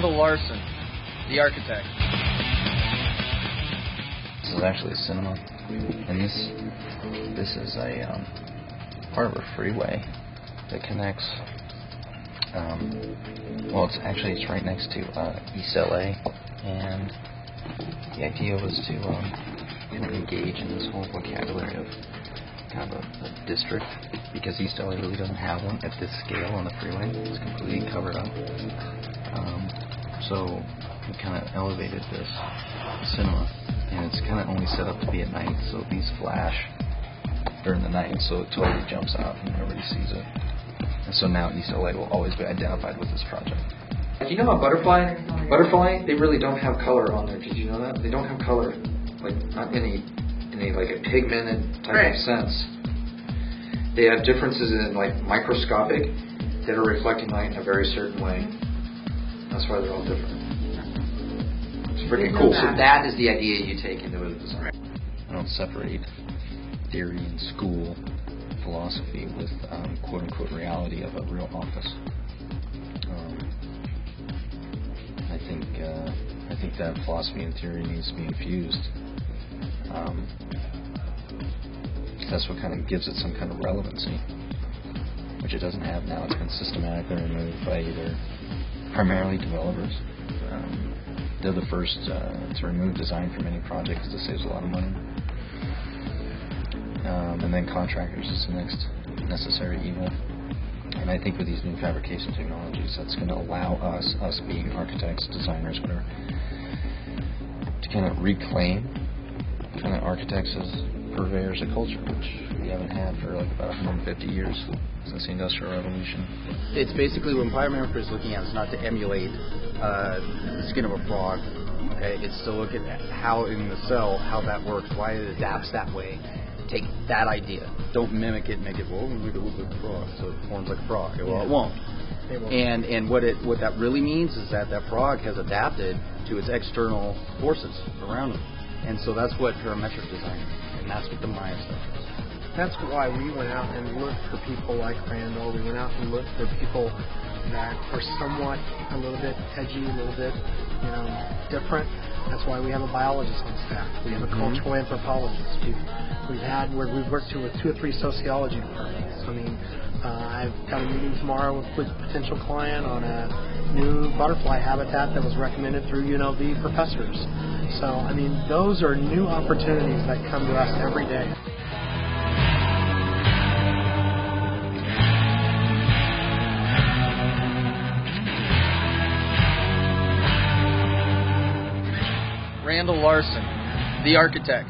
Larson, the Arketek. This is actually a cinema, and this is a part of a freeway that connects. It's right next to East LA, and the idea was to kind of engage in this whole vocabulary of kind of a district, because East LA really doesn't have one at this scale on the freeway. It's completely covered up. So we kind of elevated this cinema, and it's kind of only set up to be at night, so these flash during the night, so it totally jumps out and everybody sees it. And so now East LA will always be identified with this project. Do you know about butterfly? They really don't have color on there. Did you know that? They don't have color, like not any like a pigmented type of sense. They have differences in like microscopic that are reflecting light in a very certain way. That's why they're all different. It's pretty cool. So that is the idea you take into the design. I don't separate theory and school philosophy with quote-unquote reality of a real office. I think that philosophy and theory needs to be infused. That's what kind of gives it some kind of relevancy, which it doesn't have now. It's been systematically removed by either primarily developers. They're the first to remove design from any project because it saves a lot of money. And then contractors is the next necessary evil. And I think with these new fabrication technologies, that's going to allow us being architects, designers, whatever, to kind of reclaim kind of architects as purveyors of culture, which we haven't had for like about 150 years since the Industrial Revolution. It's basically what Biomimicry is looking at is not to emulate the skin of a frog. Okay, it's to look at how in the cell, how that works, why it adapts that way. Take that idea. Don't mimic it. Make it, well, it looks like a frog, so it forms like a frog. Well, it won't. And what that really means is that frog has adapted to its external forces around it. And so that's what parametric design is. And that's what the Maya stuff is. That's why we went out and looked for people like Randall. We went out and looked for people that are somewhat a little bit edgy, a little bit, different. That's why we have a biologist on staff. We have a cultural anthropologist. We've worked with 2 or 3 sociology departments. I mean, I've got a meeting tomorrow with a potential client on a new butterfly habitat that was recommended through UNLV professors. So, I mean, those are new opportunities that come to us every day. Randall Larson, the Arketek.